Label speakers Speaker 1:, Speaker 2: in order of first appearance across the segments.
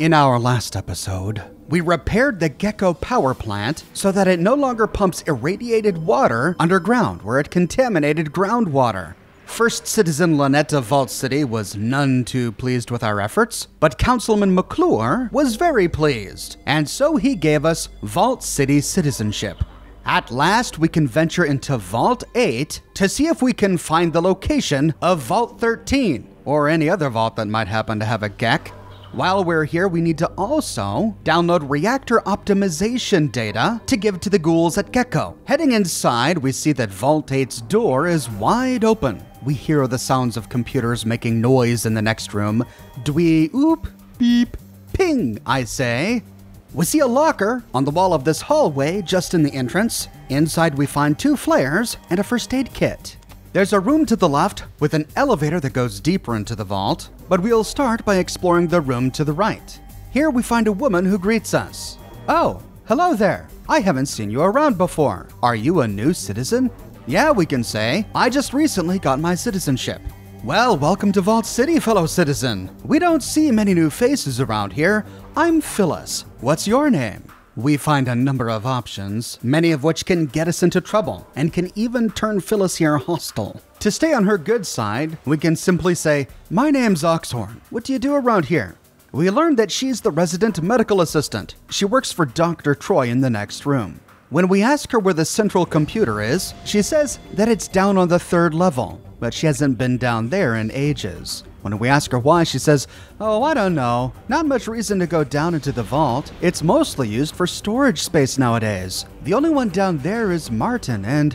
Speaker 1: In our last episode, we repaired the gecko power plant so that it no longer pumps irradiated water underground where it contaminated groundwater. First Citizen Lynette of Vault City was none too pleased with our efforts, but Councilman McClure was very pleased, and so he gave us Vault City citizenship. At last, we can venture into Vault 8 to see if we can find the location of Vault 13, or any other vault that might happen to have a gek. While we're here, we need to also download reactor optimization data to give to the ghouls at Gecko. Heading inside, we see that Vault 8's door is wide open. We hear the sounds of computers making noise in the next room. Dwee, oop, beep, ping, I say. We see a locker on the wall of this hallway just in the entrance. Inside, we find 2 flares and a first aid kit. There's a room to the left with an elevator that goes deeper into the vault, but we'll start by exploring the room to the right. Here we find a woman who greets us. Oh, hello there. I haven't seen you around before. Are you a new citizen? Yeah, we can say. I just recently got my citizenship. Well, welcome to Vault City, fellow citizen. We don't see many new faces around here. I'm Phyllis. What's your name? We find a number of options, many of which can get us into trouble, and can even turn Phyllis here hostile. To stay on her good side, we can simply say, my name's Oxhorn. What do you do around here? We learn that she's the resident medical assistant. She works for Dr. Troy in the next room. When we ask her where the central computer is, she says that it's down on the 3rd level, but she hasn't been down there in ages. When we ask her why, she says, oh, I don't know. Not much reason to go down into the vault. It's mostly used for storage space nowadays. The only one down there is Martin, and,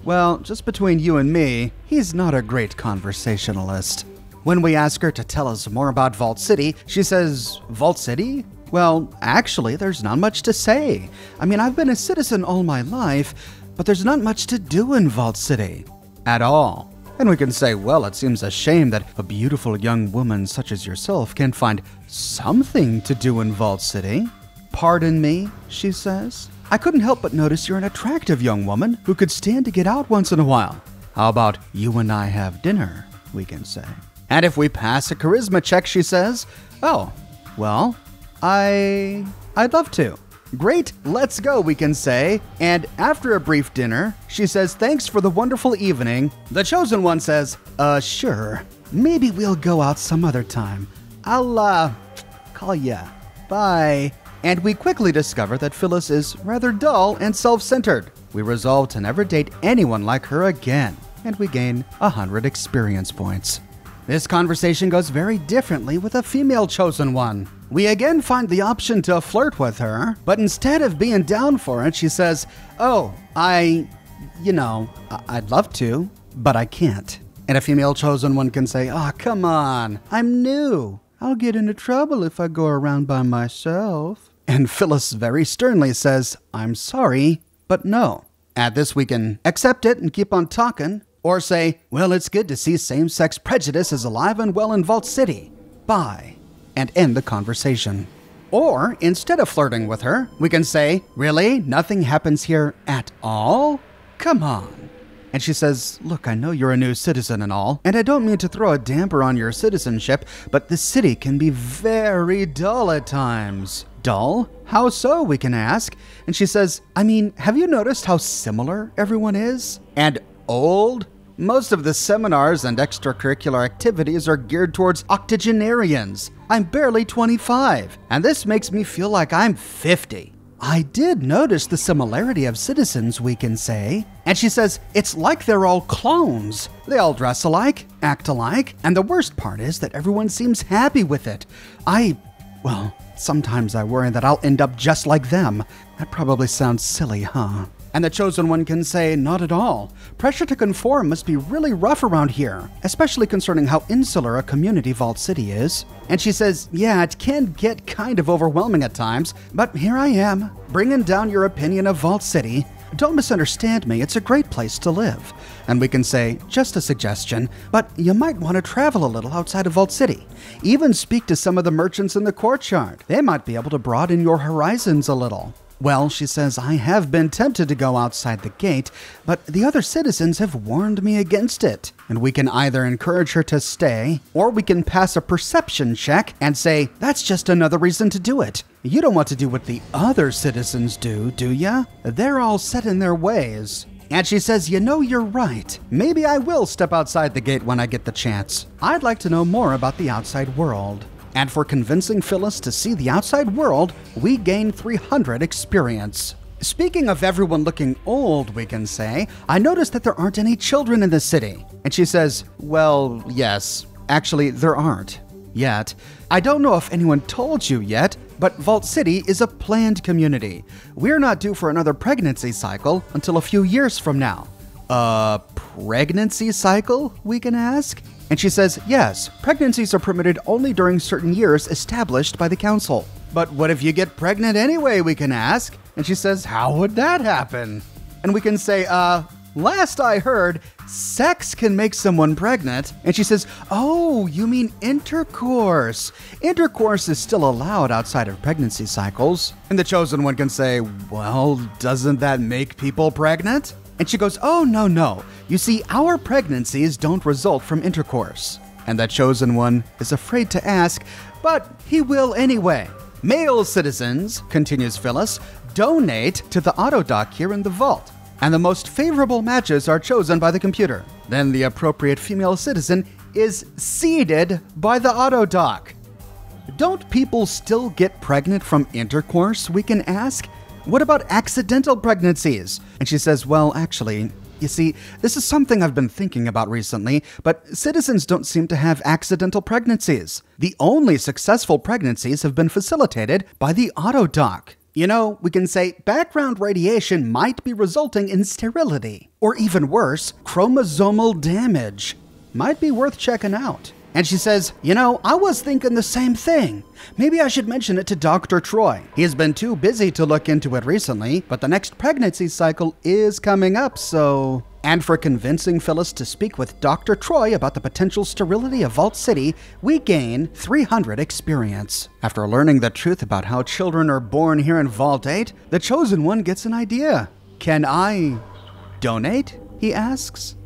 Speaker 1: well, just between you and me, he's not a great conversationalist. When we ask her to tell us more about Vault City, she says, Vault City? Well, actually, there's not much to say. I mean, I've been a citizen all my life, but there's not much to do in Vault City. At all. And we can say, well, it seems a shame that a beautiful young woman such as yourself can't find something to do in Vault City. Pardon me, she says. I couldn't help but notice you're an attractive young woman who could stand to get out once in a while. How about you and I have dinner, we can say. And if we pass a charisma check, she says, oh, well, I'd love to. Great, let's go, we can say. And after a brief dinner, she says, thanks for the wonderful evening. The chosen one says, sure. Maybe we'll go out some other time. I'll, call ya. Bye. And we quickly discover that Phyllis is rather dull and self-centered. We resolve to never date anyone like her again. And we gain 100 experience points. This conversation goes very differently with a female chosen one. We again find the option to flirt with her, but instead of being down for it, she says, oh, I'd love to, but I can't. And a female chosen one can say, oh, come on, I'm new. I'll get into trouble if I go around by myself. And Phyllis very sternly says, I'm sorry, but no. At this, we can accept it and keep on talking, or say, well, it's good to see same-sex prejudice is alive and well in Vault City. Bye. And end the conversation. Or, instead of flirting with her, we can say, really? Nothing happens here at all? Come on. And she says, look, I know you're a new citizen and all, and I don't mean to throw a damper on your citizenship, but the city can be very dull at times. Dull? How so, we can ask. And she says, I mean, have you noticed how similar everyone is? And old? Most of the seminars and extracurricular activities are geared towards octogenarians. I'm barely 25, and this makes me feel like I'm 50. I did notice the similarity of citizens, we can say. And she says, it's like they're all clones. They all dress alike, act alike, and the worst part is that everyone seems happy with it. Sometimes I worry that I'll end up just like them. That probably sounds silly, huh? And the chosen one can say, not at all. Pressure to conform must be really rough around here, especially concerning how insular a community Vault City is. And she says, yeah, it can get kind of overwhelming at times, but here I am, bringing down your opinion of Vault City. Don't misunderstand me, it's a great place to live. And we can say, just a suggestion, but you might want to travel a little outside of Vault City. Even speak to some of the merchants in the courtyard. They might be able to broaden your horizons a little. Well, she says, I have been tempted to go outside the gate, but the other citizens have warned me against it. And we can either encourage her to stay, or we can pass a perception check and say, that's just another reason to do it. You don't want to do what the other citizens do ya? They're all set in their ways. And she says, you know, you're right. Maybe I will step outside the gate when I get the chance. I'd like to know more about the outside world. And for convincing Phyllis to see the outside world, we gain 300 experience. Speaking of everyone looking old, we can say, I noticed that there aren't any children in the city. And she says, well, yes. Actually, there aren't. Yet. I don't know if anyone told you yet, but Vault City is a planned community. We're not due for another pregnancy cycle until a few years from now. A pregnancy cycle, we can ask? And she says, yes, pregnancies are permitted only during certain years established by the council. But what if you get pregnant anyway, we can ask? And she says, how would that happen? And we can say, last I heard, sex can make someone pregnant. And she says, oh, you mean intercourse. Intercourse is still allowed outside of pregnancy cycles. And the chosen one can say, well, doesn't that make people pregnant? And she goes, oh, no. You see, our pregnancies don't result from intercourse. And the chosen one is afraid to ask, but he will anyway. Male citizens, continues Phyllis, donate to the auto dock here in the vault. And the most favorable matches are chosen by the computer. Then the appropriate female citizen is seeded by the auto dock. Don't people still get pregnant from intercourse, we can ask? What about accidental pregnancies? And she says, well, actually, you see, this is something I've been thinking about recently, but citizens don't seem to have accidental pregnancies. The only successful pregnancies have been facilitated by the auto dock. You know, we can say background radiation might be resulting in sterility, or even worse, chromosomal damage. Might be worth checking out. And she says, you know, I was thinking the same thing. Maybe I should mention it to Dr. Troy. He has been too busy to look into it recently, but the next pregnancy cycle is coming up, so... And for convincing Phyllis to speak with Dr. Troy about the potential sterility of Vault City, we gain 300 experience. After learning the truth about how children are born here in Vault 8, the chosen one gets an idea. Can I donate? He asks.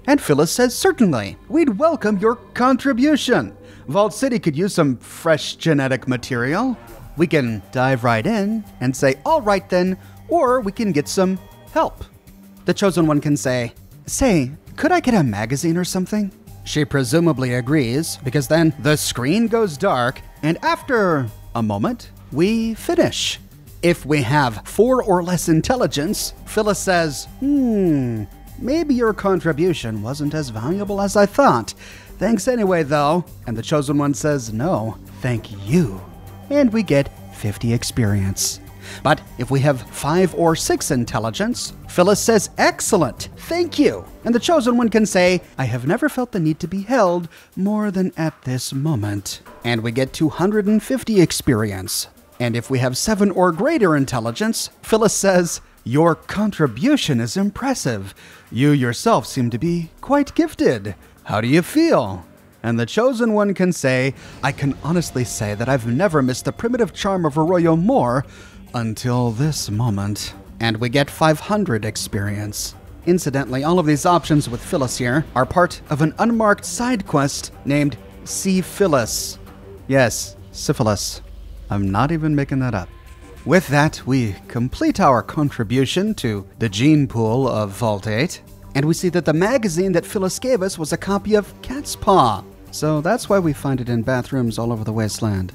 Speaker 1: And Phyllis says, certainly, we'd welcome your contribution. Vault City could use some fresh genetic material. We can dive right in and say, all right then, or we can get some help. The chosen one can say, could I get a magazine or something? She presumably agrees, because then the screen goes dark, and after a moment, we finish. If we have 4 or less intelligence, Phyllis says, maybe your contribution wasn't as valuable as I thought. Thanks anyway, though. And the chosen one says, no, thank you. And we get 50 experience. But if we have 5 or 6 intelligence, Phyllis says, excellent, thank you. And the chosen one can say, I have never felt the need to be held more than at this moment. And we get 250 experience. And if we have 7 or greater intelligence, Phyllis says, your contribution is impressive. You yourself seem to be quite gifted. How do you feel? And the chosen one can say, I can honestly say that I've never missed the primitive charm of Arroyo more until this moment. And we get 500 experience. Incidentally, all of these options with Phyllis here are part of an unmarked side quest named See Phyllis. Yes, syphilis. I'm not even making that up. With that, we complete our contribution to the gene pool of Vault 8, and we see that the magazine that Phyllis gave us was a copy of Cat's Paw. So that's why we find it in bathrooms all over the wasteland.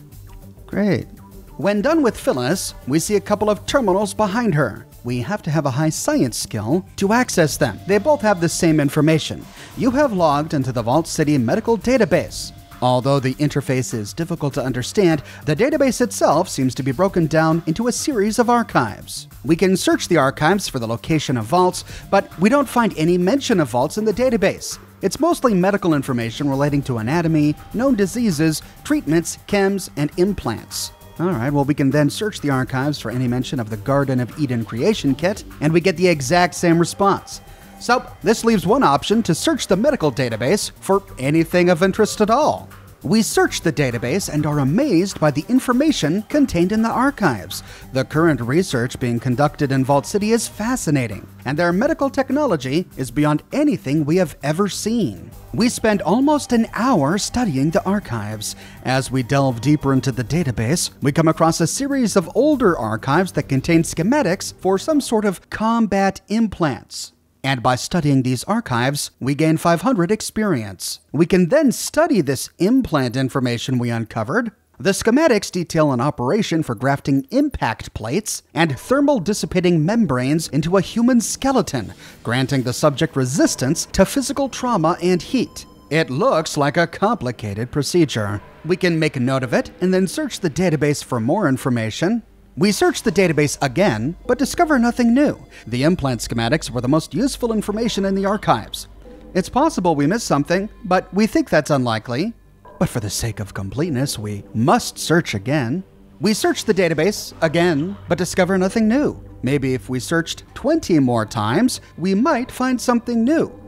Speaker 1: Great. When done with Phyllis, we see a couple of terminals behind her. We have to have a high science skill to access them. They both have the same information. You have logged into the Vault City medical database. Although the interface is difficult to understand, the database itself seems to be broken down into a series of archives. We can search the archives for the location of vaults, but we don't find any mention of vaults in the database. It's mostly medical information relating to anatomy, known diseases, treatments, chems, and implants. Alright, well we can then search the archives for any mention of the Garden of Eden creation kit, and we get the exact same response. So, this leaves one option to search the medical database for anything of interest at all. We search the database and are amazed by the information contained in the archives. The current research being conducted in Vault City is fascinating, and their medical technology is beyond anything we have ever seen. We spend almost an hour studying the archives. As we delve deeper into the database, we come across a series of older archives that contain schematics for some sort of combat implants. And by studying these archives, we gain 500 experience. We can then study this implant information we uncovered. The schematics detail an operation for grafting impact plates and thermal dissipating membranes into a human skeleton, granting the subject resistance to physical trauma and heat. It looks like a complicated procedure. We can make a note of it and then search the database for more information. We search the database again, but discover nothing new. The implant schematics were the most useful information in the archives. It's possible we missed something, but we think that's unlikely. But for the sake of completeness, we must search again. We search the database again, but discover nothing new. Maybe if we searched 20 more times, we might find something new.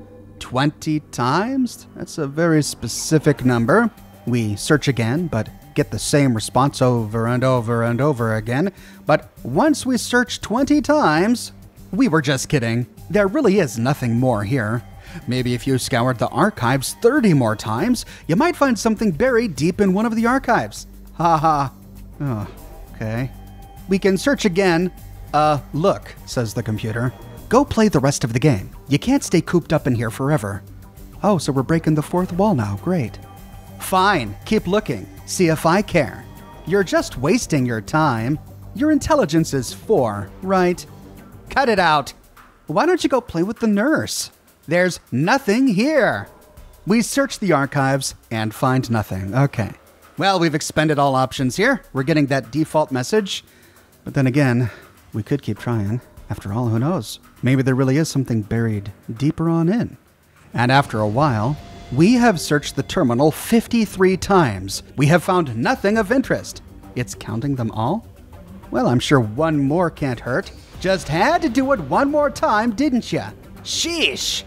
Speaker 1: 20 times? That's a very specific number. We search again, but get the same response over and over and over again. But once we search 20 times, we were just kidding. There really is nothing more here. Maybe if you scoured the archives 30 more times, you might find something buried deep in one of the archives. Haha. Oh, okay. We can search again. Look, says the computer. Go play the rest of the game. You can't stay cooped up in here forever. Oh, so we're breaking the fourth wall now. Great. Fine, keep looking. See if I care. You're just wasting your time. Your intelligence is 4, right? Cut it out. Why don't you go play with the nurse? There's nothing here. We search the archives and find nothing. Okay. Well, we've expended all options here. We're getting that default message. But then again, we could keep trying. After all, who knows? Maybe there really is something buried deeper on in. And after a while, we have searched the terminal 53 times. We have found nothing of interest. It's counting them all? Well, I'm sure one more can't hurt. Just had to do it one more time, didn't ya? Sheesh!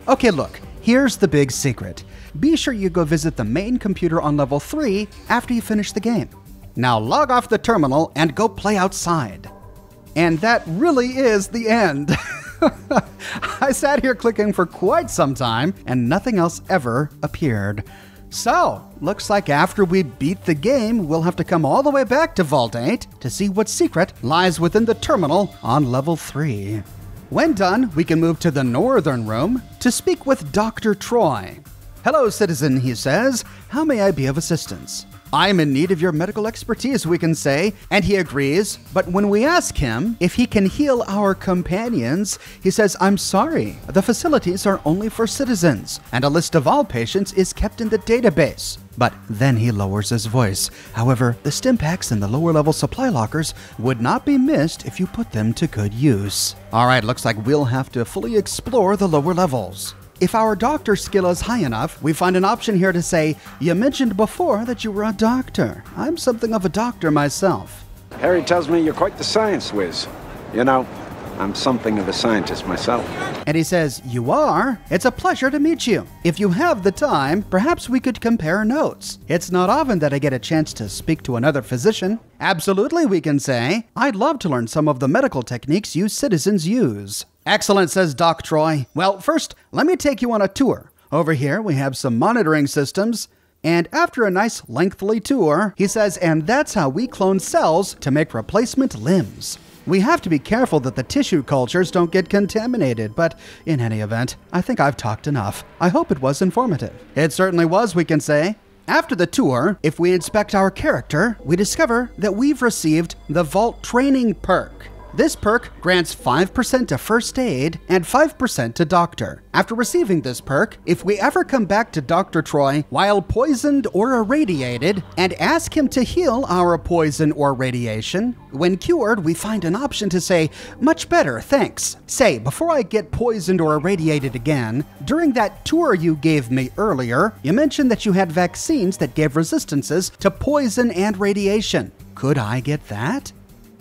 Speaker 1: Okay, look, here's the big secret. Be sure you go visit the main computer on level 3 after you finish the game. Now log off the terminal and go play outside. And that really is the end. I sat here clicking for quite some time, and nothing else ever appeared. So, looks like after we beat the game, we'll have to come all the way back to Vault 8 to see what secret lies within the terminal on level 3. When done, we can move to the northern room to speak with Dr. Troy. Hello, citizen, he says. How may I be of assistance? I'm in need of your medical expertise, we can say, and he agrees. But when we ask him if he can heal our companions, he says, I'm sorry, the facilities are only for citizens, and a list of all patients is kept in the database. But then he lowers his voice. However, the stim packs and the lower level supply lockers would not be missed if you put them to good use. All right, looks like we'll have to fully explore the lower levels. If our doctor skill is high enough, we find an option here to say, you mentioned before that you were a doctor. I'm something of a doctor myself.
Speaker 2: Harry tells me you're quite the science whiz. You know, I'm something of a scientist myself.
Speaker 1: And he says, you are? It's a pleasure to meet you. If you have the time, perhaps we could compare notes. It's not often that I get a chance to speak to another physician. Absolutely, we can say. I'd love to learn some of the medical techniques you citizens use. Excellent, says Doc Troy. Well, first, let me take you on a tour. Over here, we have some monitoring systems. And after a nice lengthy tour, he says, and that's how we clone cells to make replacement limbs. We have to be careful that the tissue cultures don't get contaminated, but in any event, I think I've talked enough. I hope it was informative. It certainly was, we can say. After the tour, if we inspect our character, we discover that we've received the Vault Training Perk. This perk grants 5% to first aid and 5% to doctor. After receiving this perk, if we ever come back to Dr. Troy while poisoned or irradiated and ask him to heal our poison or radiation, when cured, we find an option to say, much better, thanks. Say, before I get poisoned or irradiated again, during that tour you gave me earlier, you mentioned that you had vaccines that gave resistances to poison and radiation. Could I get that?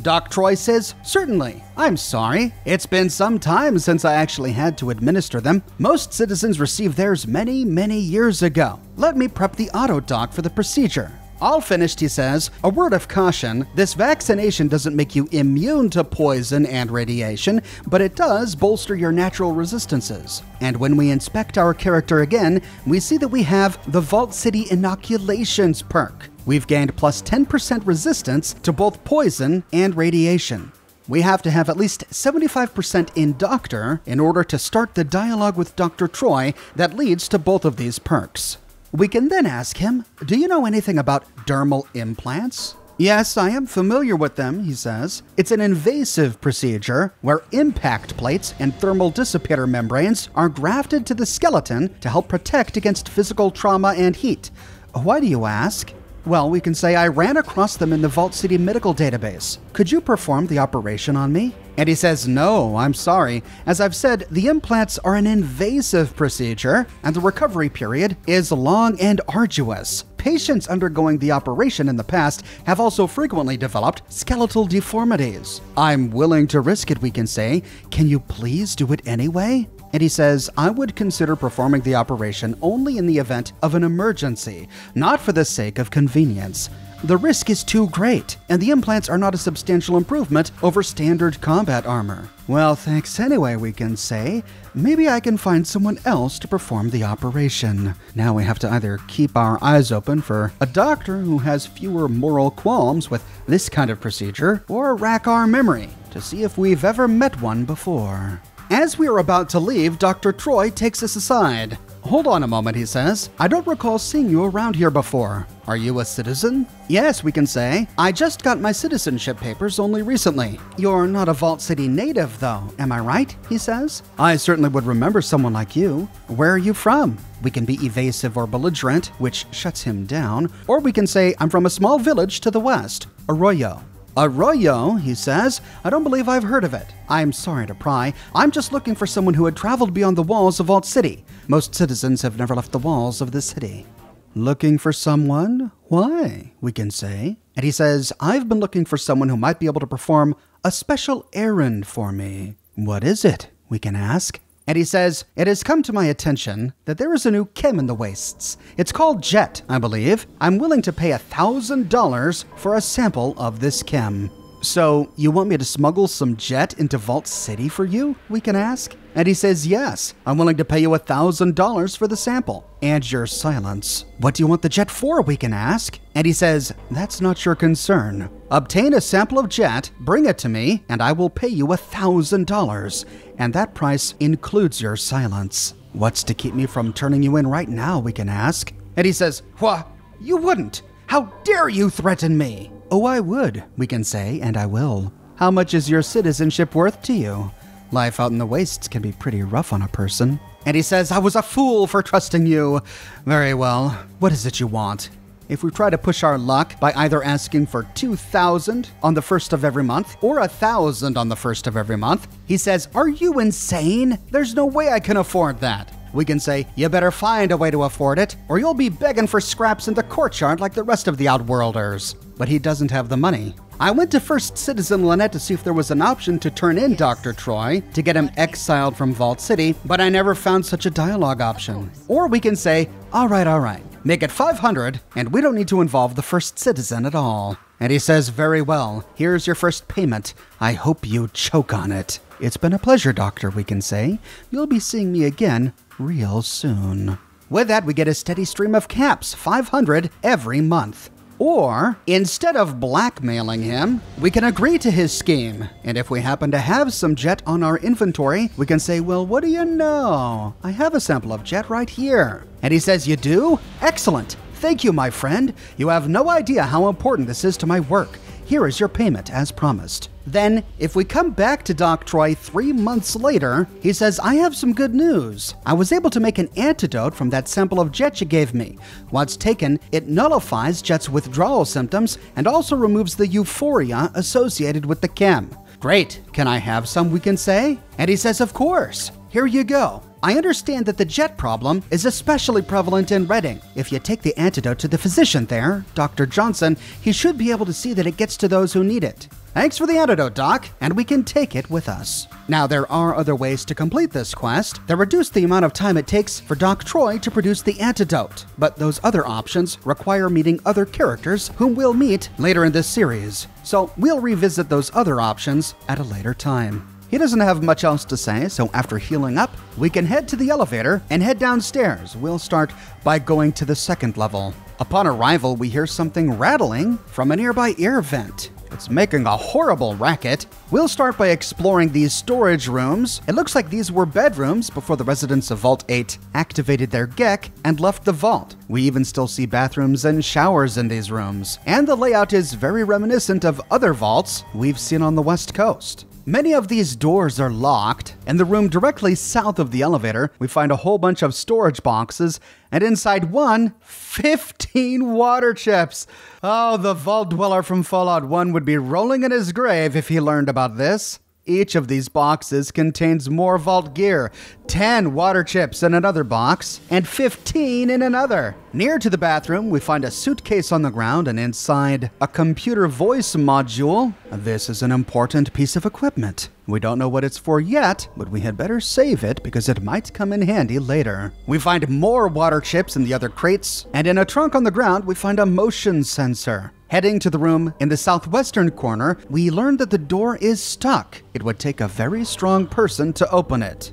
Speaker 1: Doc Troy says, certainly. I'm sorry. It's been some time since I actually had to administer them. Most citizens received theirs many, many years ago. Let me prep the auto doc for the procedure. All finished, he says. A word of caution, this vaccination doesn't make you immune to poison and radiation, but it does bolster your natural resistances. And when we inspect our character again, we see that we have the Vault City Inoculations perk. We've gained plus 10% resistance to both poison and radiation. We have to have at least 75% in Doctor in order to start the dialogue with Dr. Troy that leads to both of these perks. We can then ask him, do you know anything about dermal implants? Yes, I am familiar with them, he says. It's an invasive procedure where impact plates and thermal dissipator membranes are grafted to the skeleton to help protect against physical trauma and heat. Why do you ask? Well, we can say I ran across them in the Vault City medical database. Could you perform the operation on me? And he says, no, I'm sorry. As I've said, the implants are an invasive procedure, and the recovery period is long and arduous. Patients undergoing the operation in the past have also frequently developed skeletal deformities. I'm willing to risk it, we can say. Can you please do it anyway? And he says, I would consider performing the operation only in the event of an emergency, not for the sake of convenience. The risk is too great, and the implants are not a substantial improvement over standard combat armor. Well, thanks anyway, we can say. Maybe I can find someone else to perform the operation. Now we have to either keep our eyes open for a doctor who has fewer moral qualms with this kind of procedure, or rack our memory to see if we've ever met one before. As we are about to leave, Dr. Troy takes us aside. Hold on a moment, he says. I don't recall seeing you around here before. Are you a citizen? Yes, we can say. I just got my citizenship papers only recently. You're not a Vault City native, though, am I right? He says. I certainly would remember someone like you. Where are you from? We can be evasive or belligerent, which shuts him down. Or we can say, I'm from a small village to the west, Arroyo. Arroyo, he says. I don't believe I've heard of it. I'm sorry to pry. I'm just looking for someone who had traveled beyond the walls of Vault City. Most citizens have never left the walls of the city. Looking for someone? Why? We can say. And he says, I've been looking for someone who might be able to perform a special errand for me. What is it? We can ask. And he says, it has come to my attention that there is a new chem in the wastes. It's called Jet, I believe. I'm willing to pay $1,000 for a sample of this chem. So, you want me to smuggle some Jet into Vault City for you? We can ask. And he says, yes, I'm willing to pay you $1,000 for the sample. And your silence. What do you want the Jet for? We can ask. And he says, that's not your concern. Obtain a sample of Jet, bring it to me, and I will pay you $1,000. And that price includes your silence. What's to keep me from turning you in right now? We can ask. And he says, what? You wouldn't. How dare you threaten me? Oh, I would, we can say, and I will. How much is your citizenship worth to you? Life out in the wastes can be pretty rough on a person. And he says, I was a fool for trusting you. Very well. What is it you want? If we try to push our luck by either asking for $2,000 on the first of every month or $1,000 on the first of every month, he says, are you insane? There's no way I can afford that. We can say, you better find a way to afford it, or you'll be begging for scraps in the courtyard like the rest of the Outworlders. But he doesn't have the money. I went to First Citizen Lynette to see if there was an option to turn in Dr. Troy to get him exiled from Vault City, but I never found such a dialogue option. Or we can say, all right, make it $500, and we don't need to involve the First Citizen at all. And he says, very well, here's your first payment. I hope you choke on it. It's been a pleasure, Doctor, we can say. You'll be seeing me again real soon. With that, we get a steady stream of caps, $500 every month. Or, instead of blackmailing him, we can agree to his scheme. And if we happen to have some Jet on our inventory, we can say, well, what do you know? I have a sample of Jet right here. And he says, you do? Excellent. Thank you, my friend. You have no idea how important this is to my work. Here is your payment, as promised. Then, if we come back to Doc Troy 3 months later, he says, I have some good news. I was able to make an antidote from that sample of Jet you gave me. Once taken, it nullifies Jet's withdrawal symptoms and also removes the euphoria associated with the chem. Great, can I have some, we can say? And he says, of course. Here you go. I understand that the jet problem is especially prevalent in Reading. If you take the antidote to the physician there, Dr. Johnson, he should be able to see that it gets to those who need it. Thanks for the antidote, Doc, and we can take it with us. Now, there are other ways to complete this quest that reduce the amount of time it takes for Doc Troy to produce the antidote, but those other options require meeting other characters whom we'll meet later in this series, so we'll revisit those other options at a later time. He doesn't have much else to say, so after healing up, we can head to the elevator and head downstairs. We'll start by going to the second level. Upon arrival, we hear something rattling from a nearby air vent. It's making a horrible racket. We'll start by exploring these storage rooms. It looks like these were bedrooms before the residents of Vault 8 activated their GEC and left the vault. We even still see bathrooms and showers in these rooms. And the layout is very reminiscent of other vaults we've seen on the West Coast. Many of these doors are locked. In the room directly south of the elevator, we find a whole bunch of storage boxes, and inside one, 15 water chips. Oh, the vault dweller from Fallout 1 would be rolling in his grave if he learned about this. Each of these boxes contains more vault gear, 10 water chips in another box, and 15 in another. Near to the bathroom, we find a suitcase on the ground and inside a computer voice module. This is an important piece of equipment. We don't know what it's for yet, but we had better save it because it might come in handy later. We find more water chips in the other crates, and in a trunk on the ground, we find a motion sensor. Heading to the room in the southwestern corner, we learn that the door is stuck. It would take a very strong person to open it.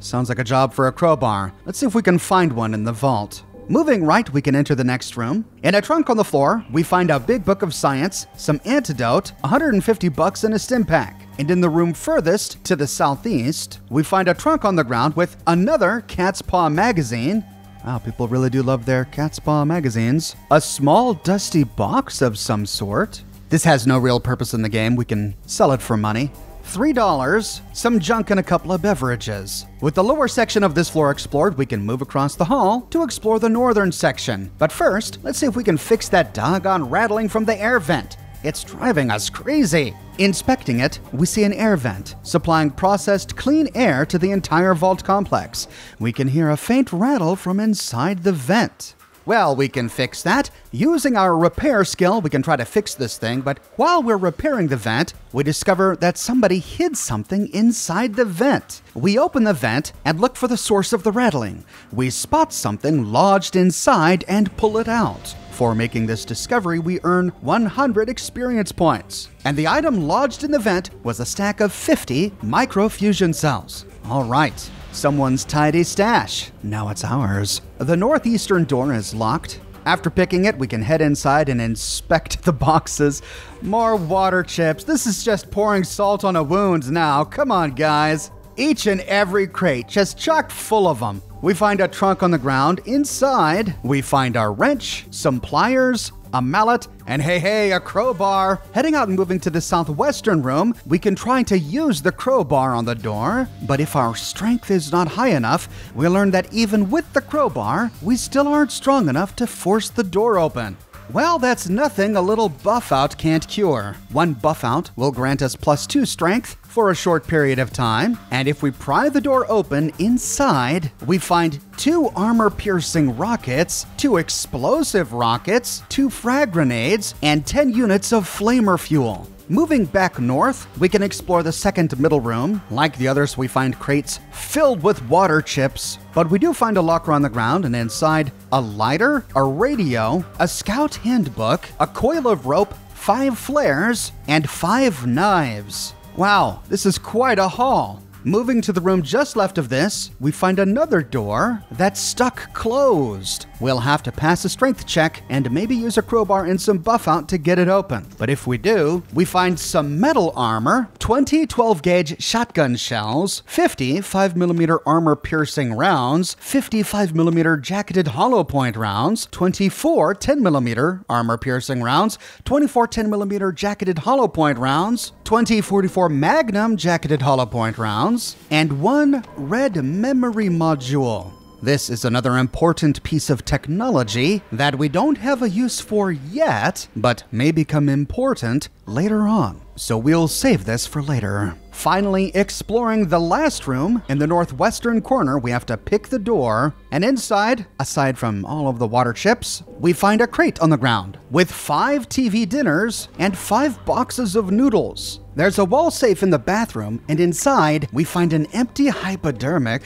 Speaker 1: Sounds like a job for a crowbar. Let's see if we can find one in the vault. Moving right, we can enter the next room. In a trunk on the floor, we find a big book of science, some antidote, $150 in a stim pack. And in the room furthest to the southeast, we find a trunk on the ground with another Cat's Paw magazine. Wow, people really do love their Cat's Paw magazines. A small dusty box of some sort. This has no real purpose in the game. We can sell it for money. $3, some junk and a couple of beverages. With the lower section of this floor explored, we can move across the hall to explore the northern section. But first, let's see if we can fix that doggone rattling from the air vent. It's driving us crazy. Inspecting it, we see an air vent, supplying processed clean air to the entire vault complex. We can hear a faint rattle from inside the vent. Well, we can fix that. Using our repair skill, we can try to fix this thing, but while we're repairing the vent, we discover that somebody hid something inside the vent. We open the vent and look for the source of the rattling. We spot something lodged inside and pull it out. For making this discovery, we earn 100 experience points. And the item lodged in the vent was a stack of 50 microfusion cells. All right, someone's tidy stash. Now it's ours. The northeastern door is locked. After picking it, we can head inside and inspect the boxes. More water chips. This is just pouring salt on a wound now. Come on, guys. Each and every crate just chock full of them. We find a trunk on the ground. Inside, we find our wrench, some pliers, a mallet, and hey, a crowbar. Heading out and moving to the southwestern room, we can try to use the crowbar on the door, but if our strength is not high enough, we learn that even with the crowbar, we still aren't strong enough to force the door open. Well, that's nothing a little buff out can't cure. One buff out will grant us +2 strength for a short period of time, and if we pry the door open, inside, we find 2 armor-piercing rockets, 2 explosive rockets, 2 frag grenades, and 10 units of flamer fuel. Moving back north, we can explore the second middle room. Like the others, we find crates filled with water chips, but we do find a locker on the ground, and inside, a lighter, a radio, a scout handbook, a coil of rope, 5 flares, and 5 knives. Wow, this is quite a haul. Moving to the room just left of this, we find another door that's stuck closed. We'll have to pass a strength check and maybe use a crowbar and some buff out to get it open. But if we do, we find some metal armor, 20 12-gauge shotgun shells, 50 5mm armor-piercing rounds, 50 5mm jacketed hollow point rounds, 24 10mm armor-piercing rounds, 24 10mm jacketed hollow point rounds, 20 44 Magnum jacketed hollow point rounds, and 1 red memory module. This is another important piece of technology that we don't have a use for yet, but may become important later on. So we'll save this for later. Finally, exploring the last room in the northwestern corner, we have to pick the door, and inside, aside from all of the water chips, we find a crate on the ground with 5 TV dinners and 5 boxes of noodles. There's a wall safe in the bathroom, and inside, we find an empty hypodermic,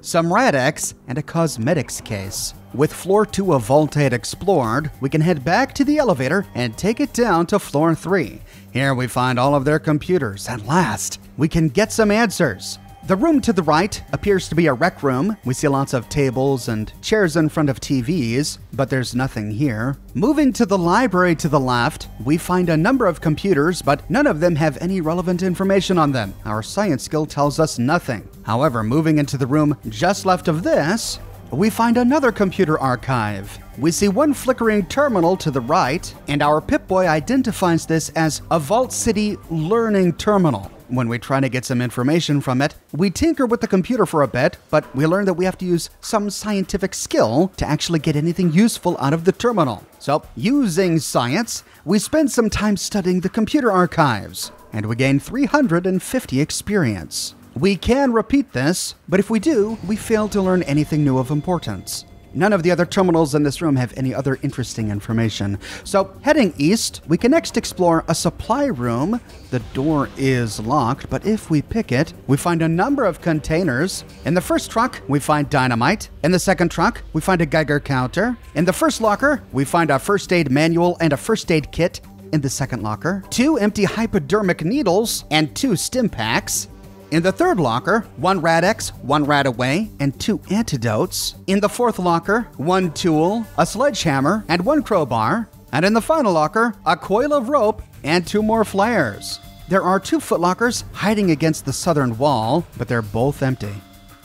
Speaker 1: some Rad-X, and a cosmetics case. With floor 2 of Vault 8 explored, we can head back to the elevator and take it down to floor 3. Here we find all of their computers. At last, we can get some answers. The room to the right appears to be a rec room. We see lots of tables and chairs in front of TVs, but there's nothing here. Moving to the library to the left, we find a number of computers, but none of them have any relevant information on them. Our science skill tells us nothing. However, moving into the room just left of this, we find another computer archive. We see one flickering terminal to the right, and our Pip-Boy identifies this as a Vault City learning terminal. When we try to get some information from it, we tinker with the computer for a bit, but we learn that we have to use some scientific skill to actually get anything useful out of the terminal. So, using science, we spend some time studying the computer archives, and we gain 350 experience. We can repeat this, but if we do, we fail to learn anything new of importance. None of the other terminals in this room have any other interesting information. So, heading east, we can next explore a supply room. The door is locked, but if we pick it, we find a number of containers. In the first trunk, we find dynamite. In the second trunk, we find a Geiger counter. In the first locker, we find a first aid manual and a first aid kit. In the second locker, 2 empty hypodermic needles and 2 stim packs. In the third locker, 1 Rad-X, 1 Rad-Away, and 2 antidotes. In the fourth locker, 1 tool, a sledgehammer, and 1 crowbar. And in the final locker, a coil of rope and 2 more flares. There are 2 footlockers hiding against the southern wall, but they're both empty.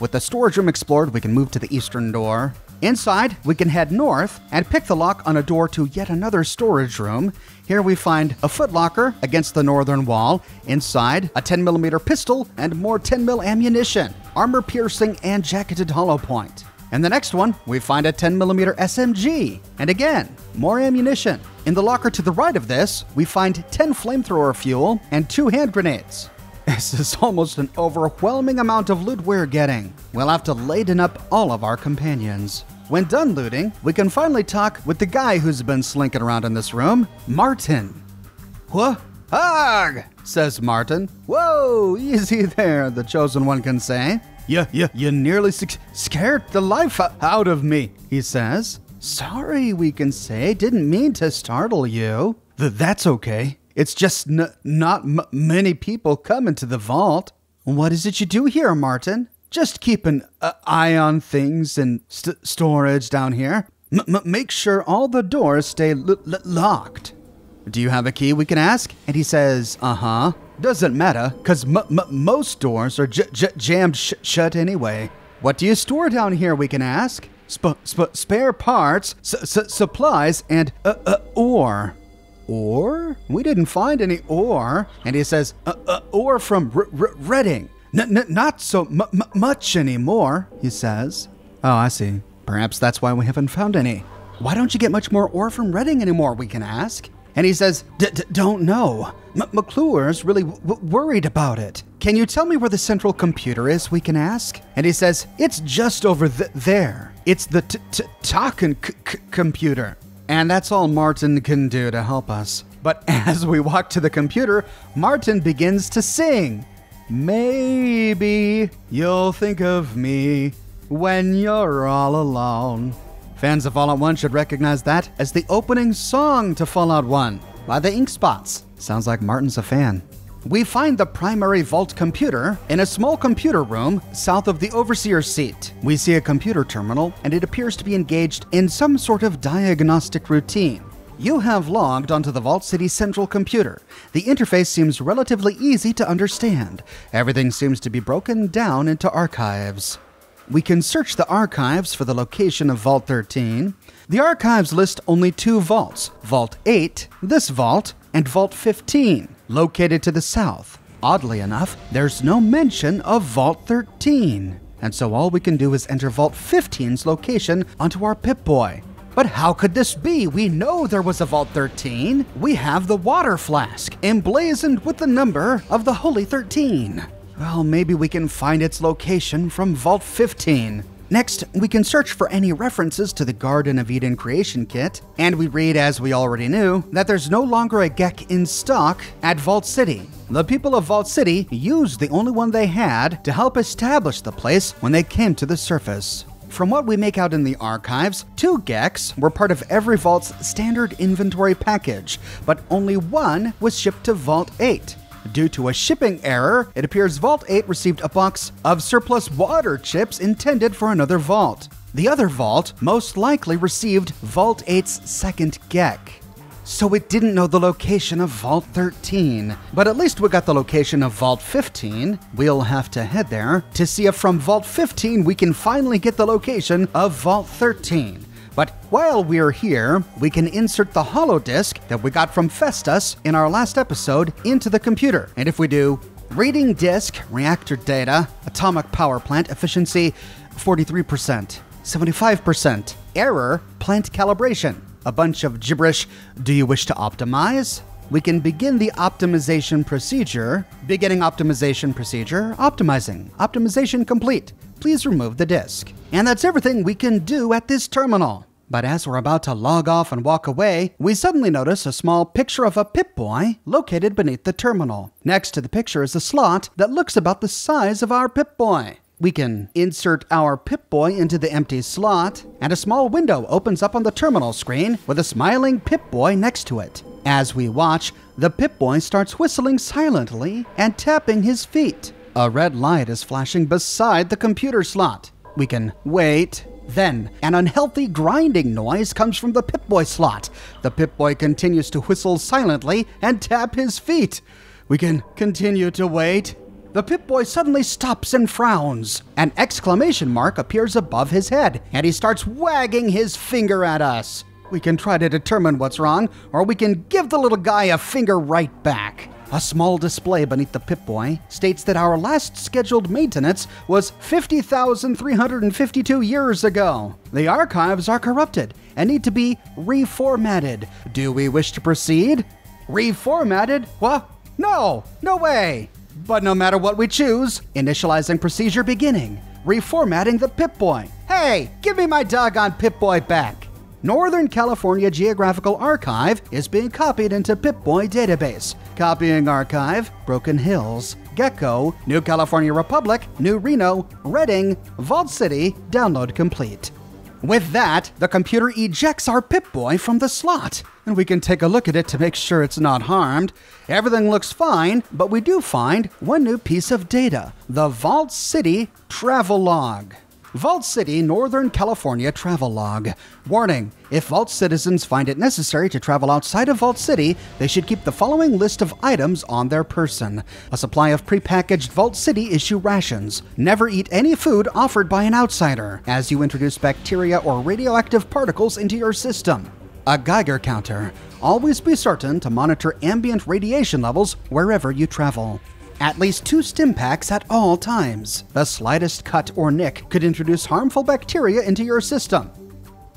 Speaker 1: With the storage room explored, we can move to the eastern door. Inside, we can head north and pick the lock on a door to yet another storage room. Here we find a footlocker against the northern wall. Inside, a 10mm pistol and more 10mm ammunition, armor piercing and jacketed hollow point. In the next one, we find a 10mm SMG, and again, more ammunition. In the locker to the right of this, we find 10 flamethrower fuel and 2 hand grenades. This is almost an overwhelming amount of loot we're getting. We'll have to laden up all of our companions. When done looting, we can finally talk with the guy who's been slinking around in this room, Martin. What? Hug! Says Martin. Whoa, easy there, the chosen one can say. You nearly scared the life out of me, he says. Sorry, we can say. Didn't mean to startle you. That's okay. It's just not many people come into the vault. What is it you do here, Martin? Just keep an eye on things and storage down here. Make sure all the doors stay locked. Do you have a key, we can ask? And he says, uh-huh. Doesn't matter, because most doors are jammed shut anyway. What do you store down here, we can ask? Spare parts, supplies, and ore. Ore? We didn't find any ore. And he says, ore from Reading. Not so much anymore, he says. Oh, I see. Perhaps that's why we haven't found any. Why don't you get much more ore from Reading anymore, we can ask? And he says, don't know. McClure's really worried about it. Can you tell me where the central computer is, we can ask? And he says, it's just over there. It's the talking computer. And that's all Martin can do to help us. But as we walk to the computer, Martin begins to sing. Maybe you'll think of me when you're all alone. Fans of Fallout 1 should recognize that as the opening song to Fallout 1 by the Ink Spots. Sounds like Martin's a fan. We find the primary vault computer in a small computer room south of the overseer's seat. We see a computer terminal, and it appears to be engaged in some sort of diagnostic routine. You have logged onto the Vault City central computer. The interface seems relatively easy to understand. Everything seems to be broken down into archives. We can search the archives for the location of Vault 13. The archives list only 2 vaults, Vault 8, this vault, and Vault 15, located to the south. Oddly enough, there's no mention of Vault 13. and so all we can do is enter Vault 15's location onto our Pip-Boy. But how could this be? We know there was a Vault 13. We have the water flask, emblazoned with the number of the Holy 13. Well, maybe we can find its location from Vault 15. Next, we can search for any references to the Garden of Eden creation kit, and we read, as we already knew, that there's no longer a Gek in stock at Vault City. The people of Vault City used the only one they had to help establish the place when they came to the surface. From what we make out in the archives, 2 Geks were part of every Vault's standard inventory package, but only one was shipped to Vault 8. Due to a shipping error, it appears Vault 8 received a box of surplus water chips intended for another vault. The other vault most likely received Vault 8's second Gek. So it didn't know the location of Vault 13. But at least we got the location of Vault 15. We'll have to head there to see if from Vault 15 we can finally get the location of Vault 13. But while we're here, we can insert the holodisk that we got from Festus in our last episode into the computer. And if we do, reading disk, reactor data, atomic power plant efficiency, 43%, 75%, error, plant calibration, a bunch of gibberish, do you wish to optimize? We can begin the optimization procedure. Beginning optimization procedure, optimizing, optimization complete. Please remove the disk. And that's everything we can do at this terminal. But as we're about to log off and walk away, we suddenly notice a small picture of a Pip-Boy located beneath the terminal. Next to the picture is a slot that looks about the size of our Pip-Boy. We can insert our Pip-Boy into the empty slot, and a small window opens up on the terminal screen with a smiling Pip-Boy next to it. As we watch, the Pip-Boy starts whistling silently and tapping his feet. A red light is flashing beside the computer slot. We can wait. Then, an unhealthy grinding noise comes from the Pip-Boy slot. The Pip-Boy continues to whistle silently and tap his feet. We can continue to wait. The Pip-Boy suddenly stops and frowns. An exclamation mark appears above his head, and he starts wagging his finger at us. We can try to determine what's wrong, or we can give the little guy a finger right back. A small display beneath the Pip-Boy states that our last scheduled maintenance was 50,352 years ago. The archives are corrupted and need to be reformatted. Do we wish to proceed? Reformatted? What? No! No way! But no matter what we choose, initializing procedure beginning. Reformatting the Pip-Boy. Hey, give me my doggone Pip-Boy back. Northern California Geographical Archive is being copied into Pip-Boy database. Copying archive, Broken Hills, Gecko, New California Republic, New Reno, Redding, Vault City, download complete. With that, the computer ejects our Pip-Boy from the slot, and we can take a look at it to make sure it's not harmed. Everything looks fine, but we do find one new piece of data, the Vault City travel log. Vault City, Northern California travel log. Warning, if Vault citizens find it necessary to travel outside of Vault City, they should keep the following list of items on their person. A supply of prepackaged Vault City issue rations. Never eat any food offered by an outsider, as you introduce bacteria or radioactive particles into your system. A Geiger counter. Always be certain to monitor ambient radiation levels wherever you travel. At least 2 stim packs at all times. The slightest cut or nick could introduce harmful bacteria into your system.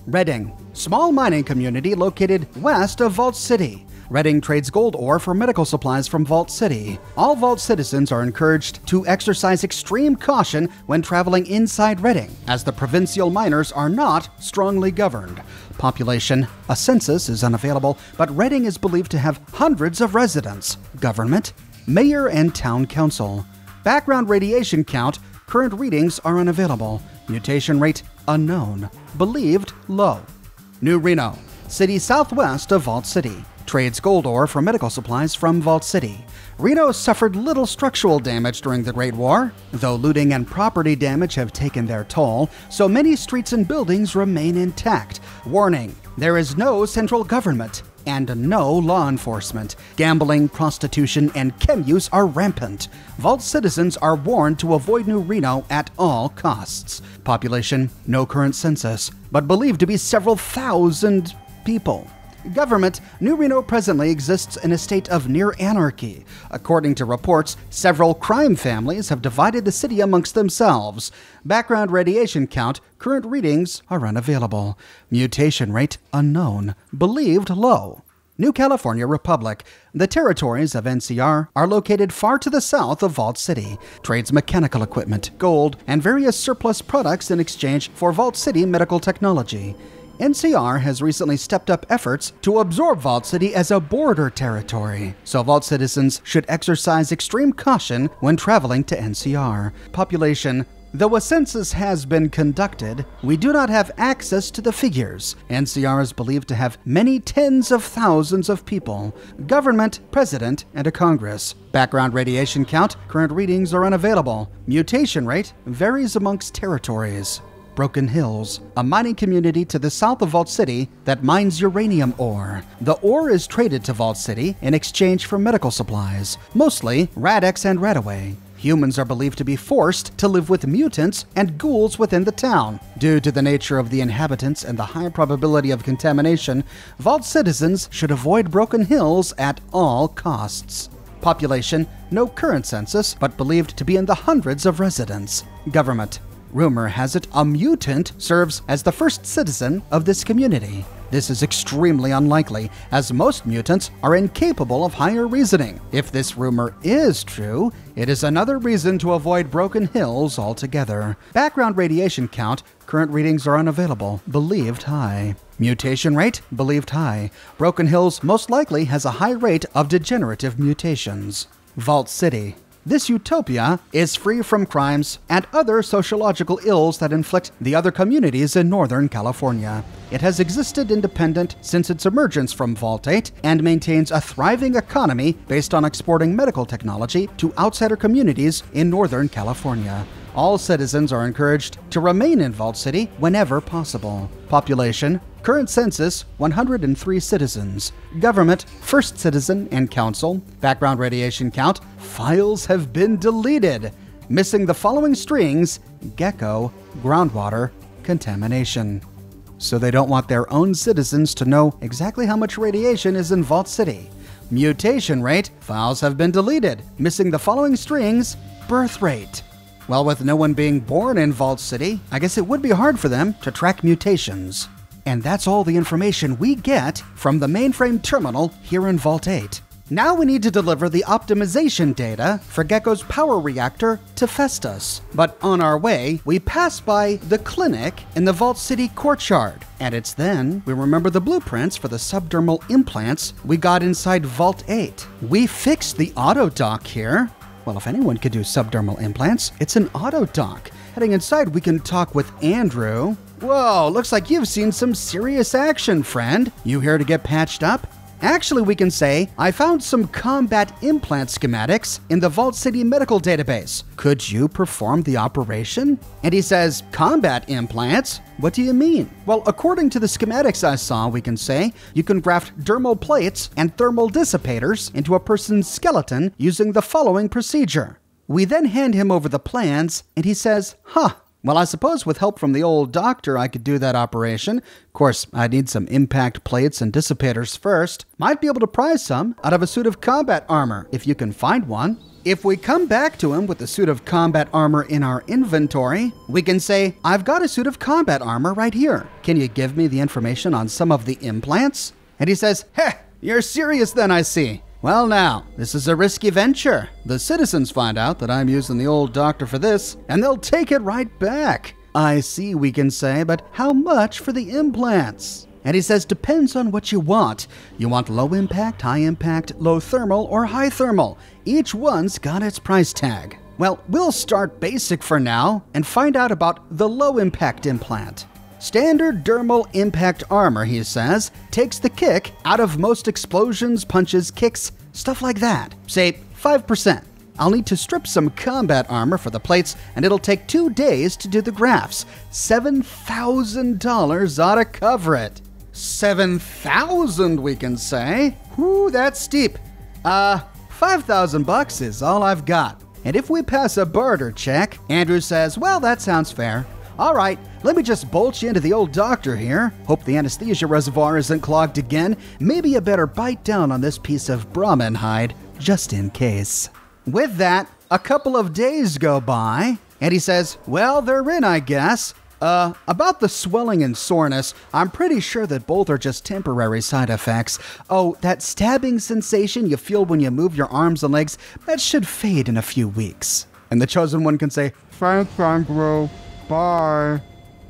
Speaker 1: Redding, small mining community located west of Vault City. Redding trades gold ore for medical supplies from Vault City. All Vault citizens are encouraged to exercise extreme caution when traveling inside Redding, as the provincial miners are not strongly governed. Population, a census is unavailable, but Redding is believed to have hundreds of residents. Government, Mayor and Town Council. Background radiation count, current readings are unavailable. Mutation rate, unknown. Believed, low. New Reno, city southwest of Vault City. Trades gold ore for medical supplies from Vault City. Reno suffered little structural damage during the Great War, though looting and property damage have taken their toll, so many streets and buildings remain intact. Warning, there is no central government and no law enforcement. Gambling, prostitution, and chem use are rampant. Vault citizens are warned to avoid New Reno at all costs. Population, no current census, but believed to be several thousand people. Government, New Reno presently exists in a state of near anarchy. According to reports, several crime families have divided the city amongst themselves. Background radiation count, current readings are unavailable. Mutation rate unknown. Believed low. New California Republic. The territories of NCR are located far to the south of Vault City. Trades mechanical equipment, gold, and various surplus products in exchange for Vault City medical technology. NCR has recently stepped up efforts to absorb Vault City as a border territory, so Vault citizens should exercise extreme caution when traveling to NCR. Population. Though a census has been conducted, we do not have access to the figures. NCR is believed to have many tens of thousands of people. Government, president, and a Congress. Background radiation count, current readings are unavailable. Mutation rate varies amongst territories. Broken Hills, a mining community to the south of Vault City that mines uranium ore. The ore is traded to Vault City in exchange for medical supplies, mostly Rad-X and Radaway. Humans are believed to be forced to live with mutants and ghouls within the town. Due to the nature of the inhabitants and the high probability of contamination, Vault citizens should avoid Broken Hills at all costs. Population, no current census, but believed to be in the hundreds of residents. Government. Rumor has it a mutant serves as the first citizen of this community. This is extremely unlikely, as most mutants are incapable of higher reasoning. If this rumor is true, it is another reason to avoid Broken Hills altogether. Background radiation count, current readings are unavailable, believed high. Mutation rate, believed high. Broken Hills most likely has a high rate of degenerative mutations. Vault City. This utopia is free from crimes and other sociological ills that inflict the other communities in Northern California. It has existed independent since its emergence from Vault 8 and maintains a thriving economy based on exporting medical technology to outsider communities in Northern California. All citizens are encouraged to remain in Vault City whenever possible. Population. Current census, 103 citizens. Government, first citizen and council. Background radiation count, files have been deleted. Missing the following strings: gecko, groundwater, contamination. So they don't want their own citizens to know exactly how much radiation is in Vault City. Mutation rate, files have been deleted. Missing the following strings: birth rate. Well, with no one being born in Vault City, I guess it would be hard for them to track mutations. And that's all the information we get from the mainframe terminal here in Vault 8. Now we need to deliver the optimization data for Gecko's power reactor to Festus. But on our way, we pass by the clinic in the Vault City courtyard. And it's then we remember the blueprints for the subdermal implants we got inside Vault 8. We fixed the auto dock here. Well, if anyone could do subdermal implants, it's an auto dock. Heading inside, we can talk with Andrew. Whoa, looks like you've seen some serious action, friend. You here to get patched up? Actually, we can say, I found some combat implant schematics in the Vault City medical database. Could you perform the operation? And he says, combat implants? What do you mean? Well, according to the schematics I saw, we can say, you can graft dermal plates and thermal dissipators into a person's skeleton using the following procedure. We then hand him over the plans, and he says, well, I suppose with help from the old doctor, I could do that operation. Of course, I'd need some impact plates and dissipators first. Might be able to prize some out of a suit of combat armor, if you can find one. If we come back to him with a suit of combat armor in our inventory, we can say, I've got a suit of combat armor right here. Can you give me the information on some of the implants? And he says, you're serious then, I see. Well now, this is a risky venture. The citizens find out that I'm using the old doctor for this, and they'll take it right back. I see, we can say, but how much for the implants? And he says, depends on what you want. You want low impact, high impact, low thermal, or high thermal. Each one's got its price tag. Well, we'll start basic for now and find out about the low impact implant. Standard dermal impact armor, he says, takes the kick out of most explosions, punches, kicks, stuff like that. Say 5%. I'll need to strip some combat armor for the plates, and it'll take 2 days to do the grafts. $7,000 ought to cover it. 7,000, we can say. Whew, that's steep. $5,000 is all I've got. And if we pass a barter check, Andrew says, well, that sounds fair. All right, Let me just bolt you into the old doctor here. Hope the anesthesia reservoir isn't clogged again. Maybe you better bite down on this piece of Brahmin hide, just in case. With that, a couple of days go by, and he says, well, they're in, I guess. About the swelling and soreness, I'm pretty sure that both are just temporary side effects. Oh, that stabbing sensation you feel when you move your arms and legs, that should fade in a few weeks. And the chosen one can say,
Speaker 3: thanks, Andrew. Bye.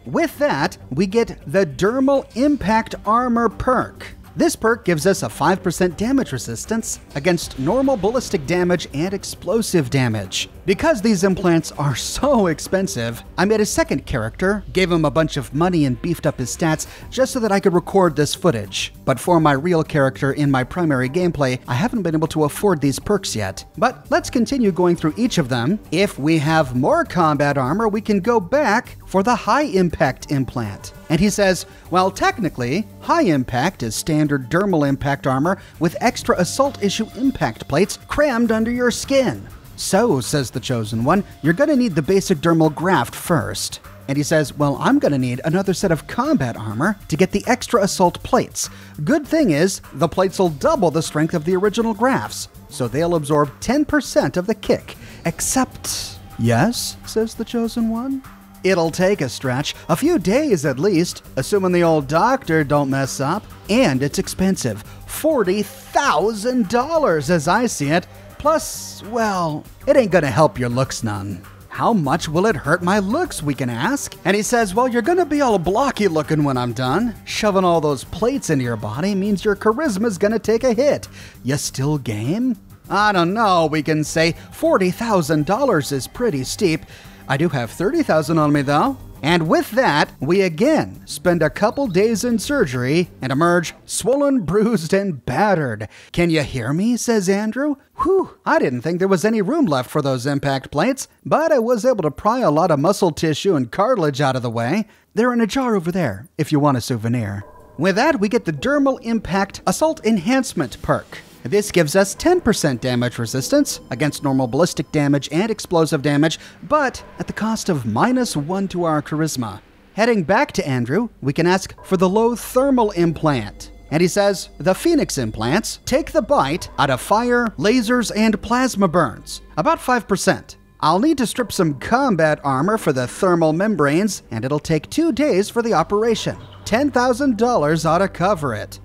Speaker 1: With that, we get the Dermal Impact Armor Perk. This perk gives us a 5% damage resistance against normal ballistic damage and explosive damage. Because these implants are so expensive, I made a second character, gave him a bunch of money and beefed up his stats just so that I could record this footage. But for my real character in my primary gameplay, I haven't been able to afford these perks yet. But let's continue going through each of them. If we have more combat armor, we can go back for the High Impact Implant. And he says, well, technically, High Impact is standard dermal impact armor with extra assault issue impact plates crammed under your skin. So, says the chosen one, you're gonna need the basic dermal graft first. And he says, well, I'm gonna need another set of combat armor to get the extra assault plates. Good thing is, the plates will double the strength of the original grafts, so they'll absorb 10% of the kick. Except, yes, says the chosen one. It'll take a stretch, a few days at least, assuming the old doctor don't mess up. And it's expensive, $40,000 as I see it. Plus, well, it ain't gonna help your looks none. How much will it hurt my looks, we can ask? And he says, well, you're gonna be all blocky looking when I'm done. Shoving all those plates into your body means your charisma's gonna take a hit. You still game? I don't know, we can say $40,000 is pretty steep. I do have $30,000 on me though. And with that, we again spend a couple days in surgery and emerge swollen, bruised, and battered. Can you hear me? Says Andrew. Whew, I didn't think there was any room left for those impact plates, but I was able to pry a lot of muscle tissue and cartilage out of the way. They're in a jar over there, if you want a souvenir. With that, we get the Dermal Impact Assault Enhancement perk. This gives us 10% damage resistance against normal ballistic damage and explosive damage, but at the cost of -1 to our charisma. Heading back to Andrew, we can ask for the low thermal implant. And he says, the Phoenix implants take the bite out of fire, lasers, and plasma burns, about 5%. I'll need to strip some combat armor for the thermal membranes, and it'll take 2 days for the operation. $10,000 ought to cover it.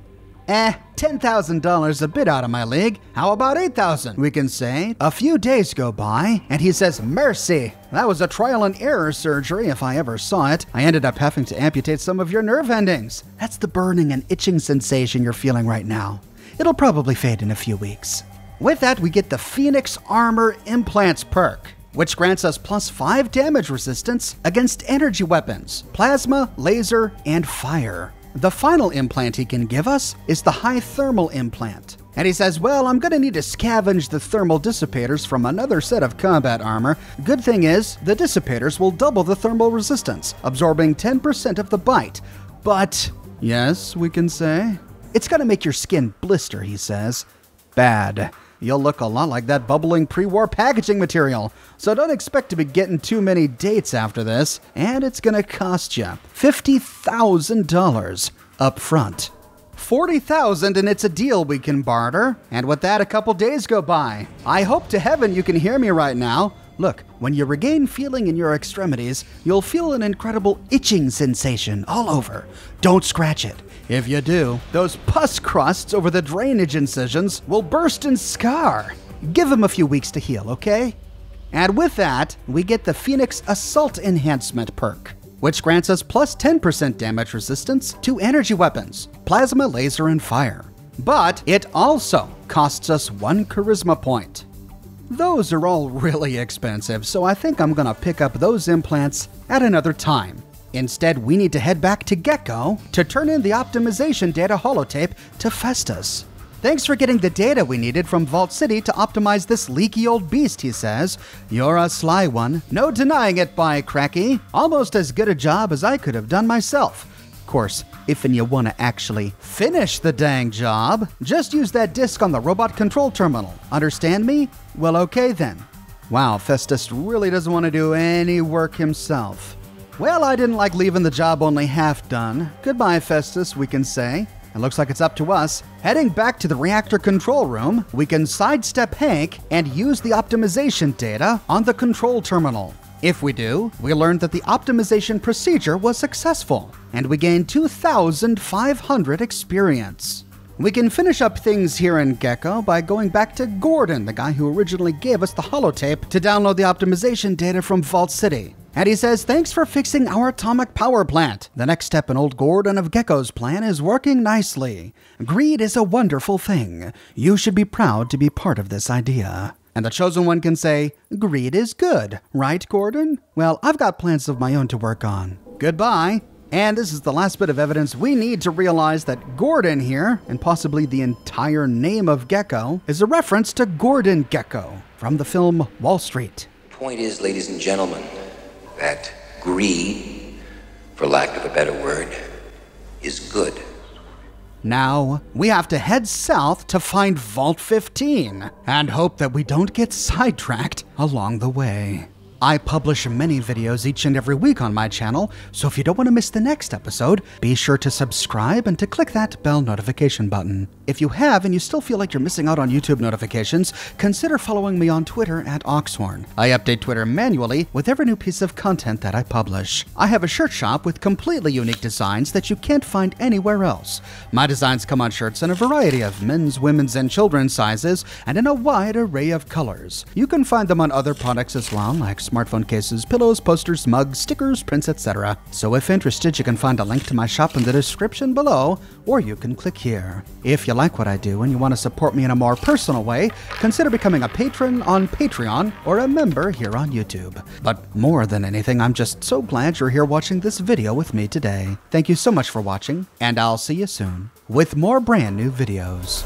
Speaker 1: $10,000 a bit out of my league. How about $8,000? We can say. A few days go by, and he says, mercy. That was a trial and error surgery if I ever saw it. I ended up having to amputate some of your nerve endings. That's the burning and itching sensation you're feeling right now. It'll probably fade in a few weeks. With that, we get the Phoenix Armor Implants perk, which grants us +5 damage resistance against energy weapons, plasma, laser, and fire. The final implant he can give us is the High Thermal Implant. And he says, well, I'm gonna need to scavenge the thermal dissipators from another set of combat armor. Good thing is, the dissipators will double the thermal resistance, absorbing 10% of the bite. But, yes, we can say, it's gonna make your skin blister, he says. Bad. You'll look a lot like that bubbling pre-war packaging material, so don't expect to be getting too many dates after this, and it's gonna cost you $50,000 up front. $40,000 and it's a deal we can barter, and with that a couple days go by. I hope to heaven you can hear me right now. Look, when you regain feeling in your extremities, you'll feel an incredible itching sensation all over. Don't scratch it. If you do, those pus crusts over the drainage incisions will burst and scar. Give them a few weeks to heal, okay? And with that, we get the Phoenix Assault Enhancement perk, which grants us +10% damage resistance to energy weapons, plasma, laser, and fire. But it also costs us 1 charisma point. Those are all really expensive, so I think I'm gonna pick up those implants at another time. Instead, we need to head back to Gecko to turn in the optimization data holotape to Festus. Thanks for getting the data we needed from Vault City to optimize this leaky old beast, he says. You're a sly one. No denying it, by Cranky. Almost as good a job as I could have done myself. Of course, if you want to actually finish the dang job, just use that disk on the robot control terminal. Understand me? Well, okay then. Wow, Festus really doesn't want to do any work himself. Well, I didn't like leaving the job only half done. Goodbye, Festus, we can say. It looks like it's up to us. Heading back to the reactor control room, we can sidestep Hank and use the optimization data on the control terminal. If we do, we learn that the optimization procedure was successful, and we gain 2,500 experience. We can finish up things here in Gecko by going back to Gordon, the guy who originally gave us the holotape to download the optimization data from Vault City. And he says, "Thanks for fixing our atomic power plant. The next step in old Gordon of Gecko's plan is working nicely. Greed is a wonderful thing. You should be proud to be part of this idea." And the Chosen One can say, "Greed is good, right, Gordon? Well, I've got plans of my own to work on. Goodbye." And this is the last bit of evidence we need to realize that Gordon here, and possibly the entire name of Gecko, is a reference to Gordon Gekko from the film Wall Street.
Speaker 4: The point is, ladies and gentlemen, that greed, for lack of a better word, is good.
Speaker 1: Now, we have to head south to find Vault 15 and hope that we don't get sidetracked along the way. I publish many videos each and every week on my channel, so if you don't want to miss the next episode, be sure to subscribe and to click that bell notification button. If you have and you still feel like you're missing out on YouTube notifications, consider following me on Twitter at Oxhorn. I update Twitter manually with every new piece of content that I publish. I have a shirt shop with completely unique designs that you can't find anywhere else. My designs come on shirts in a variety of men's, women's, and children's sizes, and in a wide array of colors. You can find them on other products as well, like smartphone cases, pillows, posters, mugs, stickers, prints, etc. So if interested, you can find a link to my shop in the description below, or you can click here. If you like what I do and you want to support me in a more personal way, consider becoming a patron on Patreon or a member here on YouTube. But more than anything, I'm just so glad you're here watching this video with me today. Thank you so much for watching, and I'll see you soon with more brand new videos.